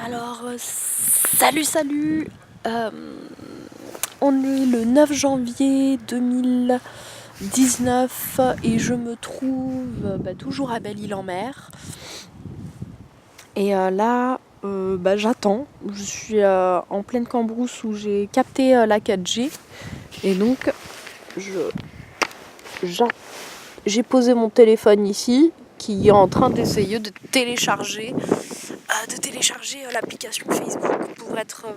Alors, salut. Euh, on est le 9 janvier 2019 et je me trouve toujours à Belle-Île-en-Mer. Et là, j'attends. Je suis en pleine cambrousse où j'ai capté la 4G. Et donc, j'ai posé mon téléphone ici qui est en train d'essayer de télécharger l'application Facebook pour être un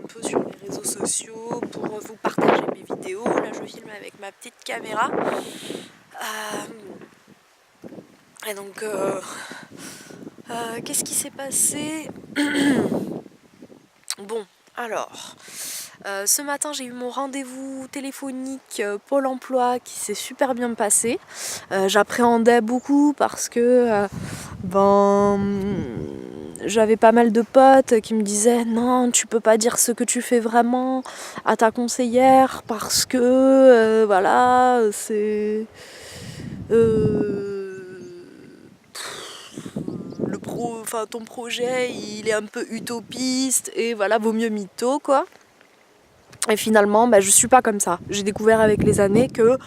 peu sur les réseaux sociaux, pour vous partager mes vidéos. Là je filme avec ma petite caméra. Et donc qu'est-ce qui s'est passé? Bon, alors ce matin j'ai eu mon rendez-vous téléphonique Pôle emploi qui s'est super bien passé. J'appréhendais beaucoup parce que j'avais pas mal de potes qui me disaient non, tu peux pas dire ce que tu fais vraiment à ta conseillère parce que c'est ton projet il est un peu utopiste et voilà, vaut mieux mytho quoi. Et finalement je suis pas comme ça. J'ai découvert avec les années que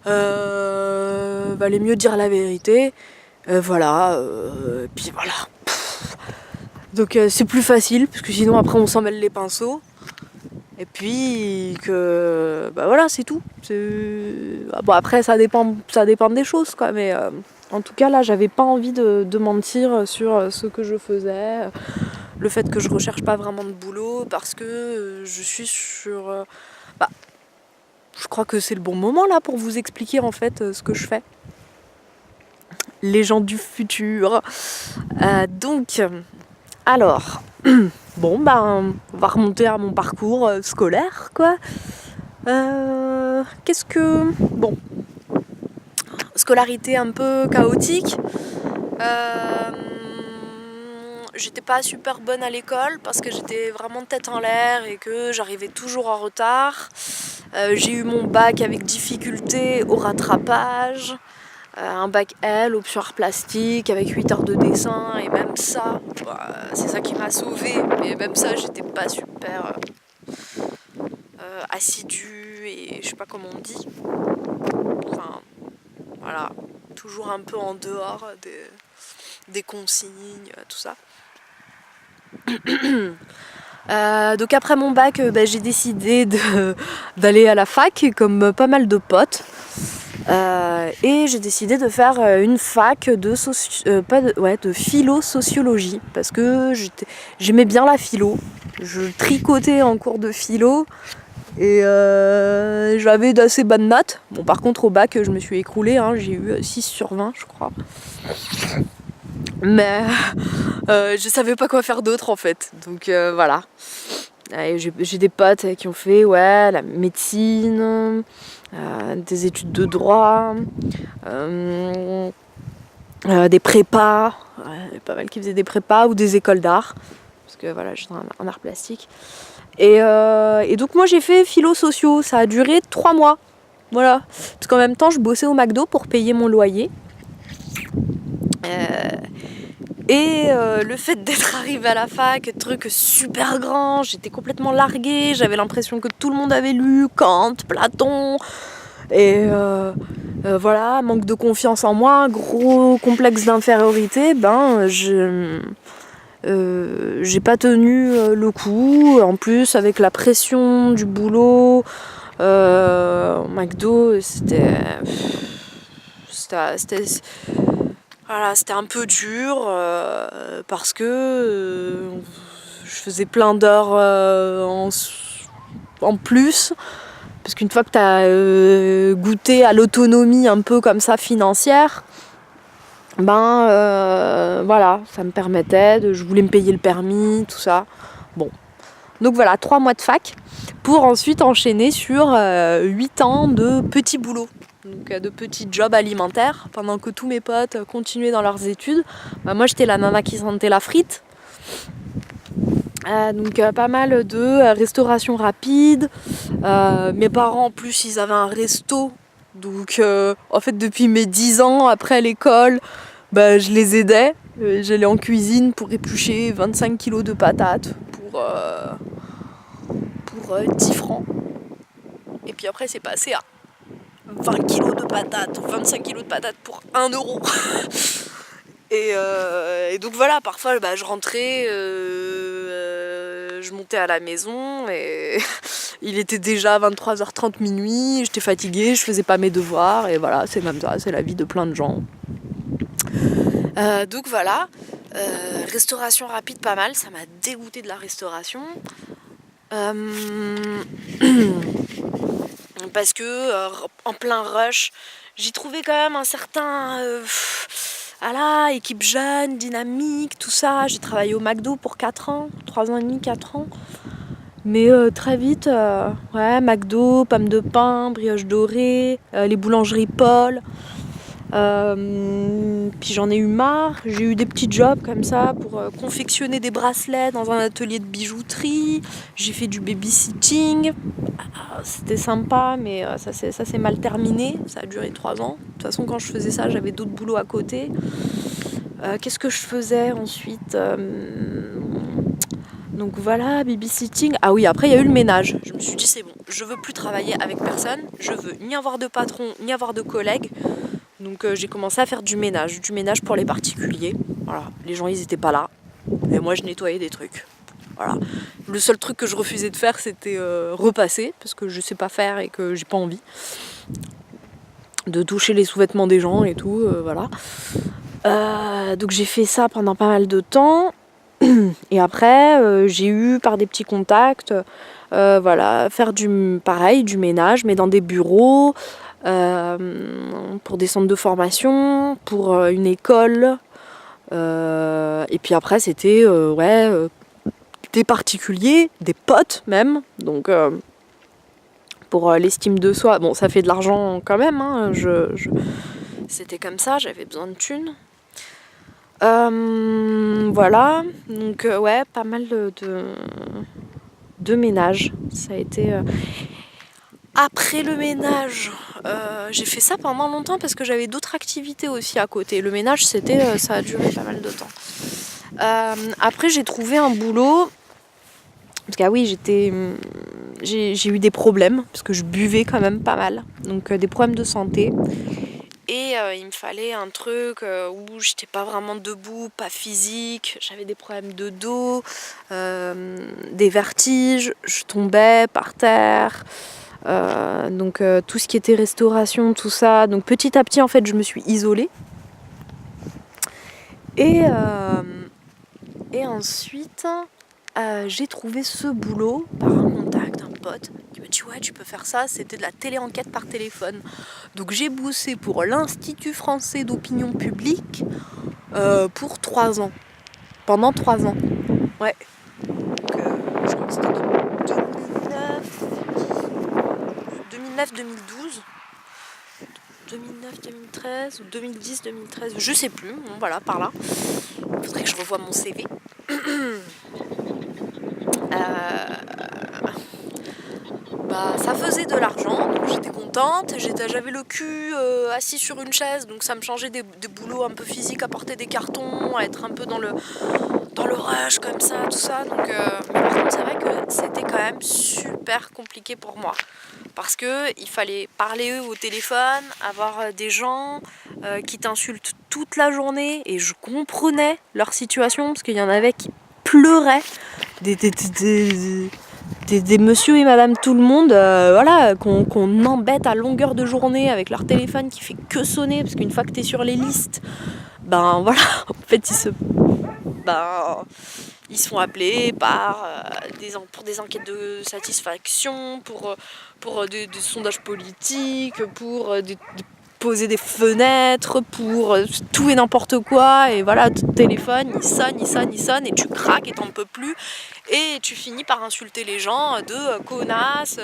valait mieux dire la vérité. Puis voilà. Donc c'est plus facile, parce que sinon après on s'en mêle les pinceaux. Et puis que c'est tout. Bon après ça dépend des choses quoi, mais en tout cas là j'avais pas envie de mentir sur ce que je faisais, le fait que je recherche pas vraiment de boulot parce que je suis sur je crois que c'est le bon moment là pour vous expliquer en fait ce que je fais. Les gens du futur. Alors, on va remonter à mon parcours scolaire, quoi. Scolarité un peu chaotique. J'étais pas super bonne à l'école parce que j'étais vraiment tête en l'air et que j'arrivais toujours en retard. J'ai eu mon bac avec difficulté au rattrapage. Un bac L, option art plastique, avec 8 heures de dessin, et même ça, c'est ça qui m'a sauvée, mais même ça, j'étais pas super assidue, et je sais pas comment on dit. Enfin, voilà, toujours un peu en dehors des consignes, tout ça. Donc après mon bac, j'ai décidé d'aller à la fac, comme pas mal de potes. Et j'ai décidé de faire une fac de philo-sociologie parce que j'aimais bien la philo. Je tricotais en cours de philo et j'avais d'assez bonnes notes. Bon, par contre au bac je me suis écroulée, j'ai eu 6 sur 20 je crois. Mais je savais pas quoi faire d'autre en fait. Donc voilà. J'ai des potes qui ont fait la médecine, des études de droit, des prépas, pas mal qui faisaient des prépas ou des écoles d'art, parce que voilà, j'étais en art plastique. Et donc moi j'ai fait philo-sociaux, ça a duré 3 mois. Voilà, parce qu'en même temps je bossais au McDo pour payer mon loyer. Et le fait d'être arrivée à la fac, truc super grand, j'étais complètement larguée, j'avais l'impression que tout le monde avait lu Kant, Platon, et manque de confiance en moi, gros complexe d'infériorité, j'ai pas tenu le coup. En plus avec la pression du boulot, au McDo, c'était un peu dur parce que je faisais plein d'heures en plus. Parce qu'une fois que tu as goûté à l'autonomie un peu comme ça financière, ça me permettait, je voulais me payer le permis, tout ça. Bon. Donc voilà, 3 mois de fac pour ensuite enchaîner sur 8 ans de petits boulots. Donc de petits jobs alimentaires pendant que tous mes potes continuaient dans leurs études. Moi j'étais la nana qui sentait la frite. Donc pas mal de restauration rapide. Mes parents en plus ils avaient un resto. Donc en fait depuis mes 10 ans après l'école, je les aidais. J'allais en cuisine pour éplucher 25 kilos de patates pour 10 francs. Et puis après, c'est passé à 20 kilos de patates, 25 kilos de patates pour 1 euro. Et donc voilà, parfois je rentrais, je montais à la maison et il était déjà 23h30 minuit, j'étais fatiguée, je faisais pas mes devoirs et voilà, c'est comme ça, c'est la vie de plein de gens. Donc voilà, restauration rapide pas mal, ça m'a dégoûté de la restauration. Parce que en plein rush, j'y trouvais quand même un certain équipe jeune, dynamique, tout ça. J'ai travaillé au McDo pour 4 ans, 3 ans et demi, 4 ans. Mais très vite, McDo, pommes de pain, brioche dorée, les boulangeries Paul. Puis j'en ai eu marre, j'ai eu des petits jobs comme ça pour confectionner des bracelets dans un atelier de bijouterie, j'ai fait du babysitting, c'était sympa mais ça s'est mal terminé, ça a duré 3 ans. De toute façon quand je faisais ça j'avais d'autres boulots à côté. Qu'est-ce que je faisais ensuite donc voilà, babysitting. Ah oui, après il y a eu le ménage. Je me suis dit c'est bon, je veux plus travailler avec personne, je veux ni avoir de patron, ni avoir de collègues. Donc j'ai commencé à faire du ménage pour les particuliers. Voilà, les gens ils étaient pas là. Et moi je nettoyais des trucs. Voilà. Le seul truc que je refusais de faire c'était repasser, parce que je sais pas faire et que j'ai pas envie. De toucher les sous-vêtements des gens et tout, voilà. Donc j'ai fait ça pendant pas mal de temps. Et après j'ai eu par des petits contacts, faire du ménage, mais dans des bureaux. Pour des centres de formation, pour une école. Et puis après, c'était des particuliers, des potes même. Donc, pour l'estime de soi, bon, ça fait de l'argent quand même. Hein, c'était comme ça, j'avais besoin de thunes. Voilà, donc pas mal de ménage. Ça a été. Après le ménage, j'ai fait ça pendant longtemps parce que j'avais d'autres activités aussi à côté. Le ménage, ça a duré pas mal de temps. Après, j'ai trouvé un boulot. Parce que oui, j'ai eu des problèmes parce que je buvais quand même pas mal. Donc des problèmes de santé. Et il me fallait un truc où j'étais pas vraiment debout, pas physique. J'avais des problèmes de dos, des vertiges. Je tombais par terre. Donc tout ce qui était restauration, tout ça. Donc petit à petit, en fait, je me suis isolée. Et ensuite, j'ai trouvé ce boulot par un contact, un pote, qui m'a dit ouais, tu peux faire ça. C'était de la téléenquête par téléphone. Donc j'ai bossé pour l'Institut français d'opinion publique pour 3 ans. Pendant 3 ans. Ouais. Donc, je crois que c'était 2009-2012, 2009-2013 ou 2010-2013, je sais plus, bon, voilà, par là. Il faudrait que je revoie mon CV. Ça faisait de l'argent, donc j'étais contente, j'avais le cul assis sur une chaise, donc ça me changeait des boulots un peu physiques, à porter des cartons, à être un peu dans le rush comme ça, tout ça. Donc, mais par contre, c'est vrai que c'était quand même super compliqué pour moi. Parce qu'il fallait parler au téléphone, avoir des gens qui t'insultent toute la journée. Et je comprenais leur situation, parce qu'il y en avait qui pleuraient. Des monsieur et madame tout le monde qu'on embête à longueur de journée avec leur téléphone qui fait que sonner. Parce qu'une fois que t'es sur les listes, en fait ils se font appeler pour des enquêtes de satisfaction, pour des sondages politiques, pour poser des fenêtres, pour tout et n'importe quoi. Et voilà, ton téléphone, il sonne, et tu craques et t'en peux plus. Et tu finis par insulter les gens de connasses,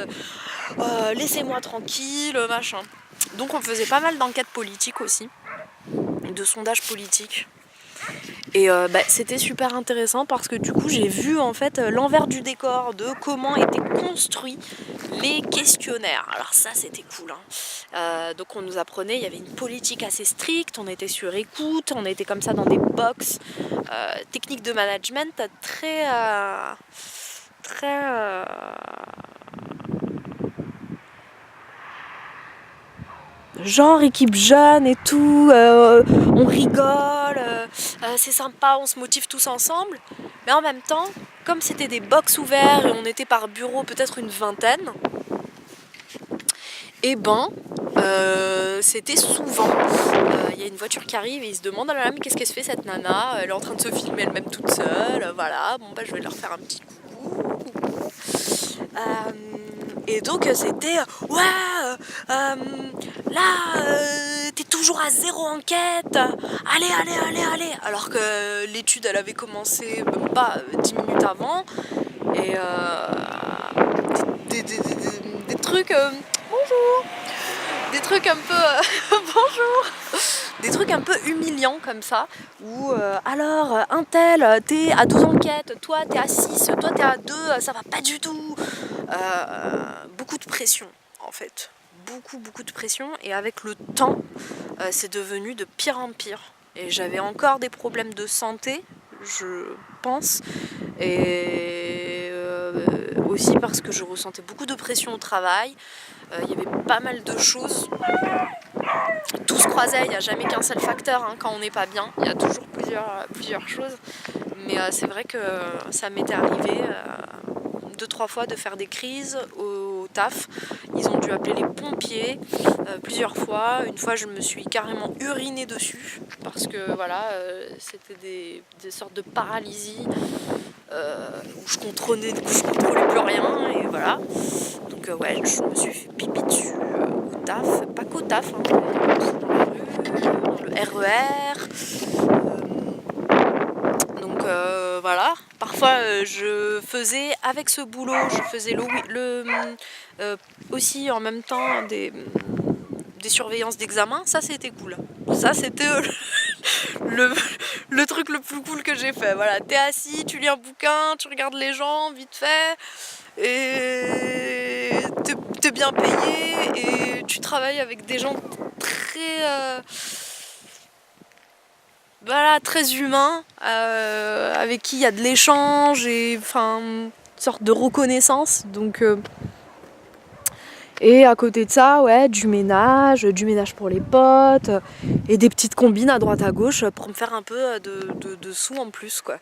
laissez-moi tranquille, machin. Donc on faisait pas mal d'enquêtes politiques aussi, de sondages politiques. Et c'était super intéressant parce que du coup j'ai vu en fait l'envers du décor de comment étaient construits les questionnaires. Alors ça c'était cool, hein. Donc on nous apprenait, il y avait une politique assez stricte, on était sur écoute, on était comme ça dans des box, technique de management très genre équipe jeune et tout, on rigole, c'est sympa, on se motive tous ensemble. Mais en même temps, comme c'était des box ouverts et on était par bureau peut-être une vingtaine, et ben c'était souvent, il y a une voiture qui arrive et ils se demandent ah là là, mais qu'est-ce qu'elle se fait cette nana, elle est en train de se filmer elle-même toute seule, voilà, bon bah je vais leur faire un petit coucou. Et donc c'était ouais là t'es toujours à 0 enquête, allez, alors que l'étude elle avait commencé même pas 10 minutes avant et des trucs bonjour, des trucs un peu bonjour, des trucs un peu humiliants comme ça où alors un tel t'es à 12 enquêtes, toi t'es à 6, toi t'es à 2, ça va pas du tout, beaucoup de pression en fait, beaucoup de pression et avec le temps c'est devenu de pire en pire et j'avais encore des problèmes de santé je pense et aussi parce que je ressentais beaucoup de pression au travail, il y avait pas mal de choses, tout se croisait, il n'y a jamais qu'un seul facteur hein, quand on n'est pas bien, il y a toujours plusieurs choses, mais c'est vrai que ça m'était arrivé 2-3 fois de faire des crises au taf, ils ont dû appeler les pompiers plusieurs fois, une fois je me suis carrément urinée dessus, parce que voilà, c'était des sortes de paralysie, où je contrôlais plus rien, et voilà, donc ouais, je me suis fait pipi dessus au taf, pas qu'au taf, hein, dans la rue, dans le RER, donc voilà, parfois je faisais avec ce boulot, je faisais aussi en même temps des surveillances d'examen, ça c'était cool, ça c'était le truc le plus cool que j'ai fait, voilà, t'es assis, tu lis un bouquin, tu regardes les gens vite fait, et t'es bien payé, et tu travailles avec des gens très humains, avec qui il y a de l'échange et enfin une sorte de reconnaissance, donc et à côté de ça, ouais, du ménage pour les potes, et des petites combines à droite à gauche pour me faire un peu de sous en plus, quoi.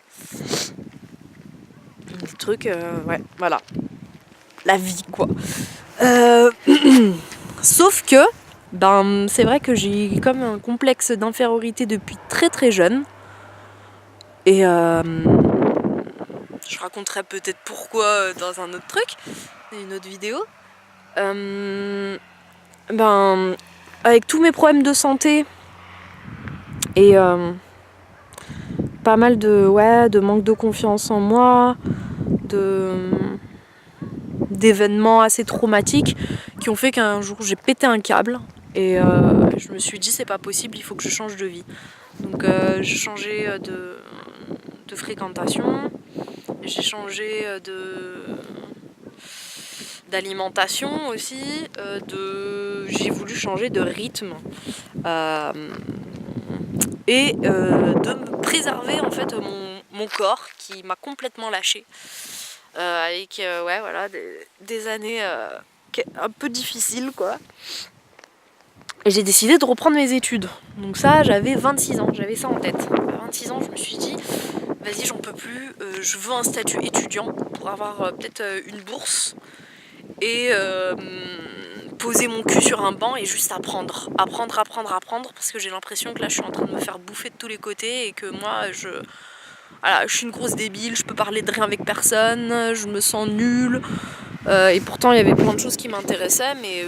Des trucs, ouais, voilà. La vie, quoi. Sauf que, ben, c'est vrai que j'ai comme un complexe d'infériorité depuis très jeune. Et je raconterai peut-être pourquoi dans un autre truc, une autre vidéo. Ben, avec tous mes problèmes de santé et pas mal de manque de confiance en moi, d'événements assez traumatiques qui ont fait qu'un jour j'ai pété un câble et je me suis dit c'est pas possible, il faut que je change de vie. Donc j'ai changé de fréquentation, j'ai changé d'alimentation aussi, j'ai voulu changer de rythme et de me préserver en fait mon corps qui m'a complètement lâché avec ouais, voilà, des années un peu difficiles, quoi. Et j'ai décidé de reprendre mes études. Donc ça, j'avais 26 ans, j'avais ça en tête. À 26 ans, je me suis dit, vas-y, j'en peux plus, je veux un statut étudiant pour avoir peut-être une bourse et poser mon cul sur un banc et juste apprendre, parce que j'ai l'impression que là, je suis en train de me faire bouffer de tous les côtés et que moi, je suis une grosse débile, je peux parler de rien avec personne, je me sens nulle. Et pourtant, il y avait plein de choses qui m'intéressaient, mais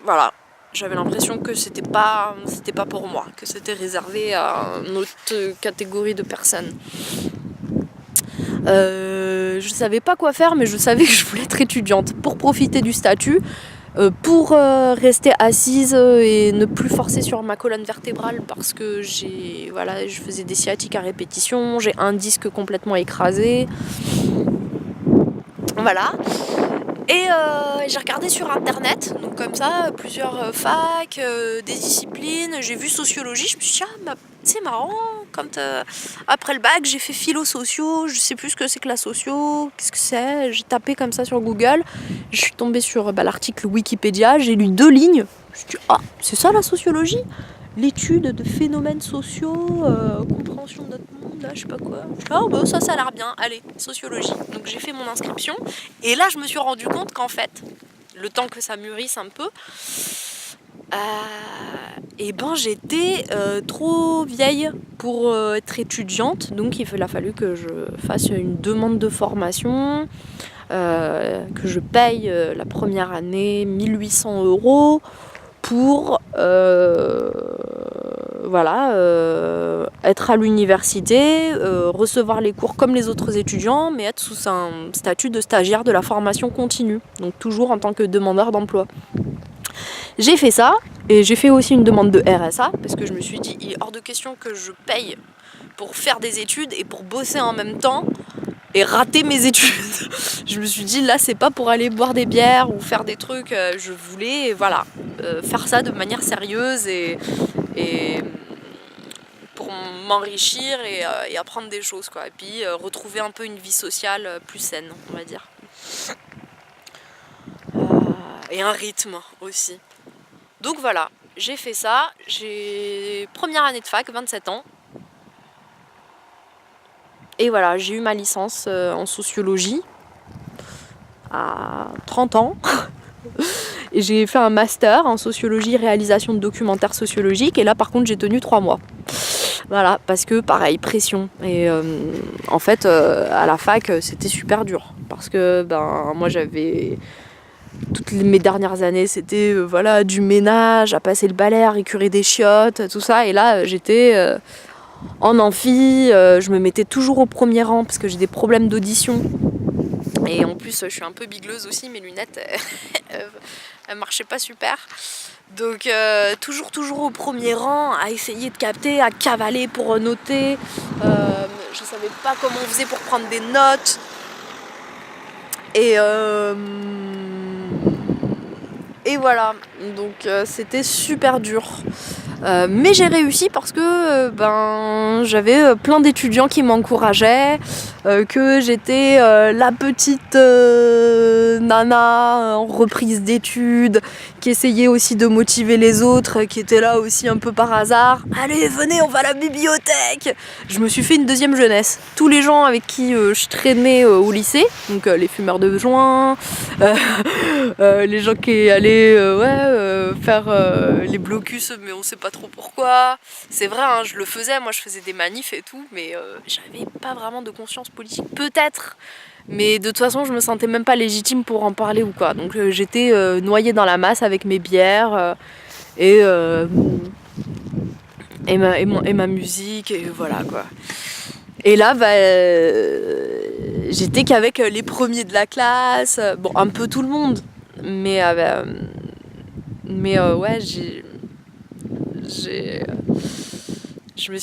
voilà. J'avais l'impression que c'était pas pour moi, que c'était réservé à une autre catégorie de personnes. Je savais pas quoi faire, mais je savais que je voulais être étudiante pour profiter du statut, pour rester assise et ne plus forcer sur ma colonne vertébrale parce que je faisais des sciatiques à répétition, j'ai un disque complètement écrasé. Voilà. Et j'ai regardé sur internet, donc comme ça, plusieurs facs, des disciplines. J'ai vu sociologie, je me suis dit, ah, bah, c'est marrant, quand après le bac, j'ai fait philo-socio, je sais plus ce que c'est que la socio, qu'est-ce que c'est. J'ai tapé comme ça sur Google, je suis tombée sur l'article Wikipédia, j'ai lu 2 lignes. Je me suis dit, ah, c'est ça la sociologie? L'étude de phénomènes sociaux, compréhension de notre monde, là, je sais pas quoi. Oh bah ça a l'air bien, allez, sociologie. Donc j'ai fait mon inscription, et là je me suis rendu compte qu'en fait, le temps que ça mûrisse un peu, et ben j'étais trop vieille pour être étudiante, donc il a fallu que je fasse une demande de formation, que je paye la première année 1800 € pour être à l'université, recevoir les cours comme les autres étudiants, mais être sous un statut de stagiaire de la formation continue, donc toujours en tant que demandeur d'emploi. J'ai fait ça, et j'ai fait aussi une demande de RSA, parce que je me suis dit, il est hors de question que je paye pour faire des études et pour bosser en même temps, et rater mes études. Je me suis dit, là, c'est pas pour aller boire des bières ou faire des trucs. Je voulais, faire ça de manière sérieuse et pour m'enrichir et apprendre des choses, quoi. Et puis retrouver un peu une vie sociale plus saine, on va dire. Et un rythme aussi. Donc voilà, j'ai fait ça. J'ai première année de fac, 27 ans. Et voilà, j'ai eu ma licence en sociologie à 30 ans. Et j'ai fait un master en sociologie, réalisation de documentaires sociologiques. Et là, par contre, j'ai tenu 3 mois. Voilà, parce que pareil, pression. Et en fait, à la fac, c'était super dur. Parce que moi, j'avais... Toutes mes dernières années, c'était du ménage, à passer le balai, à récurer des chiottes, tout ça. Et là, j'étais... en amphi, je me mettais toujours au premier rang parce que j'ai des problèmes d'audition. Et en plus, je suis un peu bigleuse aussi, mes lunettes, elles marchaient pas super. Donc toujours au premier rang, à essayer de capter, à cavaler pour noter. Je savais pas comment on faisait pour prendre des notes. Et voilà, donc c'était super dur. Mais j'ai réussi parce que j'avais plein d'étudiants qui m'encourageaient, que j'étais la petite nana en reprise d'études, qui essayait aussi de motiver les autres, qui était là aussi un peu par hasard. Allez, venez, on va à la bibliothèque. Je me suis fait une deuxième jeunesse. Tous les gens avec qui je traînais au lycée, donc les fumeurs de joints, les gens qui allaient faire les blocus, mais on sait pas trop pourquoi. C'est vrai, hein, je le faisais, moi je faisais des manifs et tout, mais j'avais pas vraiment de conscience politique, peut-être, mais de toute façon je me sentais même pas légitime pour en parler ou quoi. Donc j'étais noyée dans la masse avec mes bières et ma musique, et voilà quoi. Et là, j'étais qu'avec les premiers de la classe, bon, un peu tout le monde, mais ouais, je me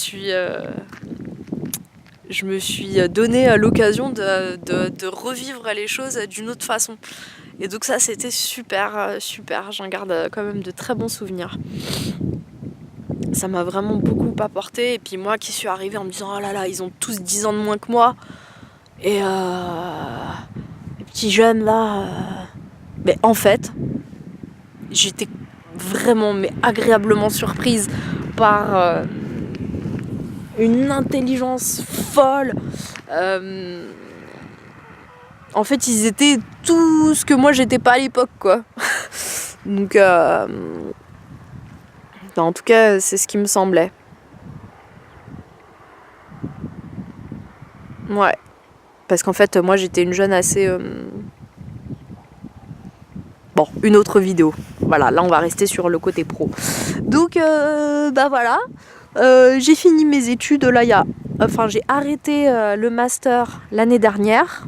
suis donné l'occasion de revivre les choses d'une autre façon. Et donc ça, c'était super. J'en garde quand même de très bons souvenirs. Ça m'a vraiment beaucoup apporté. Et puis moi qui suis arrivée en me disant, oh là là, ils ont tous 10 ans de moins que moi. Et les petits jeunes là... Mais en fait, j'étais vraiment agréablement surprise par une intelligence folle. En fait, ils étaient tout ce que moi j'étais pas à l'époque, quoi. Donc, en tout cas, c'est ce qui me semblait. Ouais. Parce qu'en fait, moi j'étais une jeune assez... Bon, une autre vidéo. Voilà, là on va rester sur le côté pro. Donc, voilà. J'ai fini mes études là j'ai arrêté le master l'année dernière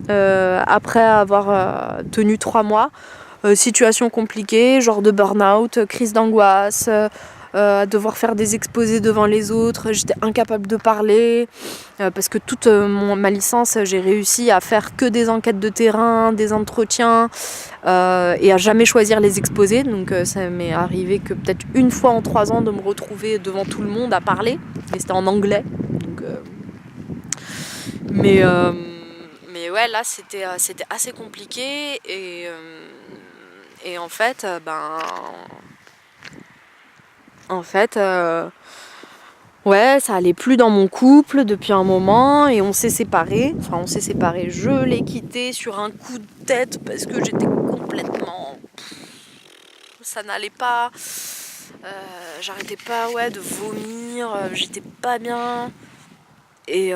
après avoir tenu 3 mois. Situation compliquée, genre de burn-out, crise d'angoisse, à devoir faire des exposés devant les autres. J'étais incapable de parler parce que toute ma licence, j'ai réussi à faire que des enquêtes de terrain, des entretiens et à jamais choisir les exposés. Donc ça m'est arrivé que peut-être une fois en 3 ans de me retrouver devant tout le monde à parler, mais c'était en anglais. Donc, mais ouais, là c'était assez compliqué et en fait ouais, ça allait plus dans mon couple depuis un moment et on s'est séparés. Enfin, on s'est séparés. Je l'ai quitté sur un coup de tête parce que j'étais complètement... Ça n'allait pas. J'arrêtais pas de vomir. J'étais pas bien. Et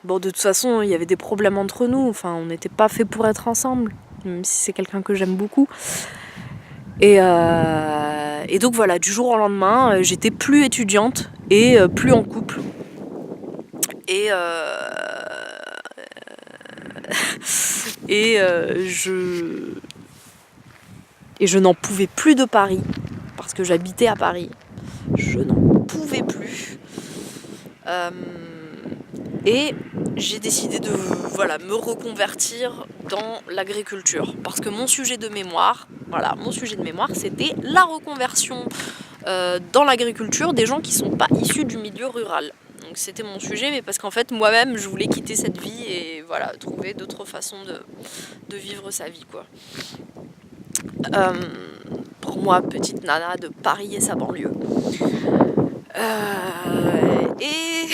bon, de toute façon, il y avait des problèmes entre nous. Enfin, on n'était pas fait pour être ensemble. Même si c'est quelqu'un que j'aime beaucoup. Et donc voilà, du jour au lendemain, j'étais plus étudiante et plus en couple. Et je n'en pouvais plus de Paris, parce que j'habitais à Paris. Je n'en pouvais plus. Et j'ai décidé de me reconvertir dans l'agriculture. Parce que mon sujet de mémoire, c'était la reconversion dans l'agriculture des gens qui ne sont pas issus du milieu rural. Donc c'était mon sujet, mais parce qu'en fait moi-même je voulais quitter cette vie et trouver d'autres façons de vivre sa vie, quoi. Pour moi, petite nana de Paris et sa banlieue. Et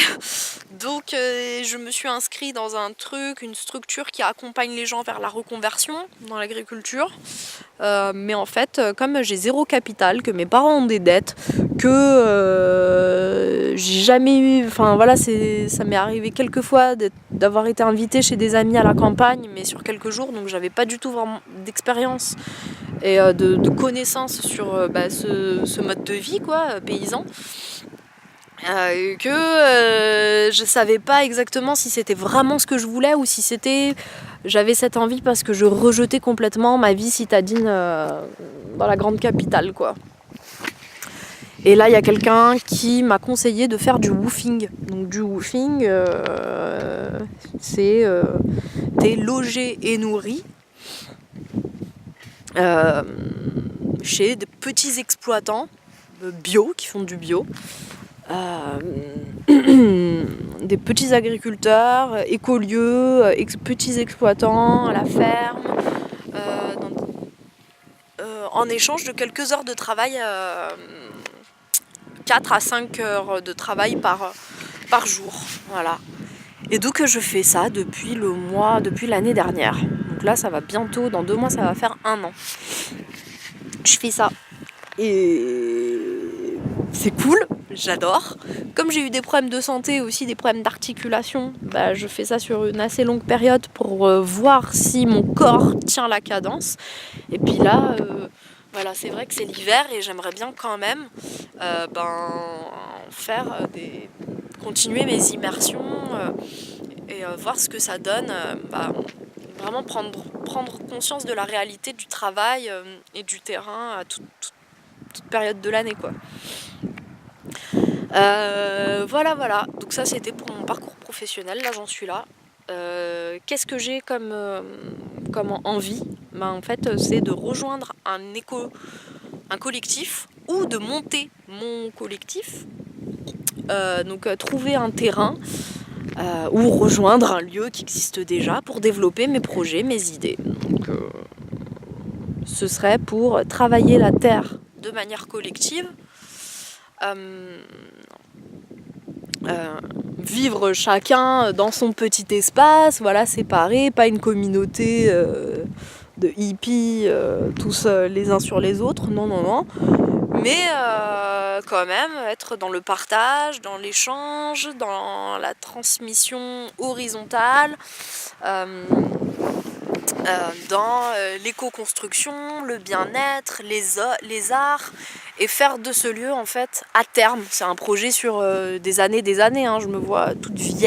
donc je me suis inscrite dans une structure qui accompagne les gens vers la reconversion dans l'agriculture. Mais en fait, comme j'ai 0 capital, que mes parents ont des dettes, que j'ai jamais eu... Enfin voilà, ça m'est arrivé quelques fois d'avoir été invitée chez des amis à la campagne, mais sur quelques jours, donc j'avais pas du tout vraiment d'expérience et de connaissances sur ce mode de vie, quoi, paysan. Je savais pas exactement si c'était vraiment ce que je voulais ou si j'avais cette envie parce que je rejetais complètement ma vie citadine dans la grande capitale, quoi. Et là il y a quelqu'un qui m'a conseillé de faire du woofing. Donc du woofing, c'est t'es logé et nourri chez des petits exploitants bio qui font du bio. Des petits agriculteurs, écolieux, petits exploitants à la ferme, en échange de quelques heures de travail, 4 à 5 heures de travail par jour. Voilà. Et donc je fais ça depuis l'année dernière. Donc là ça va bientôt, dans 2 mois ça va faire 1 an. Je fais ça. Et c'est cool, j'adore. Comme j'ai eu des problèmes de santé, aussi des problèmes d'articulation, je fais ça sur une assez longue période pour voir si mon corps tient la cadence. Et puis là, c'est vrai que c'est l'hiver et j'aimerais bien quand même continuer mes immersions et voir ce que ça donne. Vraiment prendre conscience de la réalité du travail et du terrain à toute période de l'année, quoi. Voilà. Donc ça c'était pour mon parcours professionnel. Là j'en suis là. Qu'est-ce que j'ai comme envie ? En fait c'est de rejoindre un collectif ou de monter mon collectif. Donc trouver un terrain ou rejoindre un lieu qui existe déjà pour développer mes projets, mes idées. Donc ce serait pour travailler la terre de manière collective, vivre chacun dans son petit espace, séparé, pas une communauté de hippies tous les uns sur les autres, non, mais quand même être dans le partage, dans l'échange, dans la transmission horizontale, dans l'éco-construction, le bien-être, les arts, et faire de ce lieu en fait à terme, c'est un projet sur des années, je me vois toute vieille